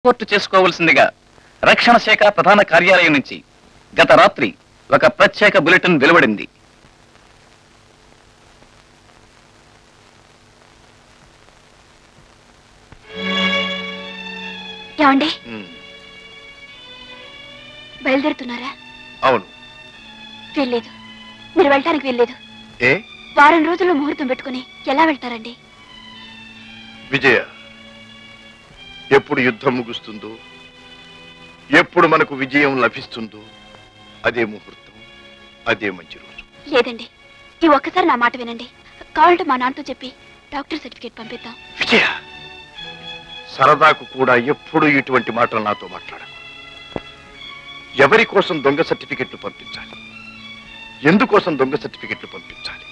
Report చేసుకోవాల్సిందిగా రక్షణ శాఖ ప్రధాన కార్యాలయం నుంచి గత రాత్రి ఒక ప్రత్యేక బులెటిన్ వెలువడింది. ఏమండి బయలుదేరుతున్నారా? అవును. వెళ్ళలేదు, మీరు వెళ్ళటానికి వెళ్ళలేదు. ఏ వారం రోజుల్లో ముహూర్తం పెట్టుకుని ఎలా వెళ్తారండి? విజయ, ఎప్పుడు యుద్ధం ముగుస్తుందో, ఎప్పుడు మనకు విజయం లభిస్తుందో అదే ముహూర్తం, అదే మంచి రోజు. లేదండి, ఈ ఒక్కసారి నా మాట వినండి. కావాలంటే మా నాన్నతో చెప్పి డాక్టర్ సర్టిఫికేట్ పంపిద్దాం. విజయ, సరదాకు కూడా ఎప్పుడు ఇటువంటి మాటలు నాతో మాట్లాడకు. ఎవరి కోసం దొంగ సర్టిఫికెట్లు పంపించాలి? ఎందుకోసం దొంగ సర్టిఫికెట్లు పంపించాలి?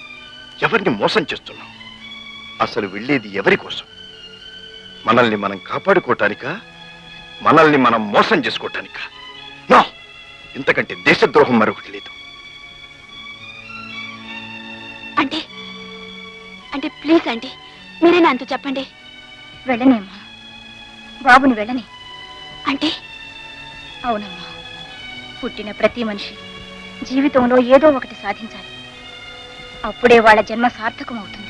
ఎవరిని మోసం చేస్తున్నాం? అసలు వెళ్ళేది ఎవరి కోసం? మనల్ని మనం కాపాడుకోవటానికా, మనల్ని మనం మోసం చేసుకోవటానికా? నో, ఇంతకంటే దేశద్రోహం మరొకటి లేదు. అంటే అంటే ప్లీజ్ అండి, మీరే నాతో చెప్పండి. వెళ్ళనేమ్మా, బాబుని వెళ్ళని. అంటే అవునమ్మా, పుట్టిన ప్రతి మనిషి జీవితంలో ఏదో ఒకటి సాధించాలి. అప్పుడే వాళ్ళ జన్మ సార్థకమవుతుంది.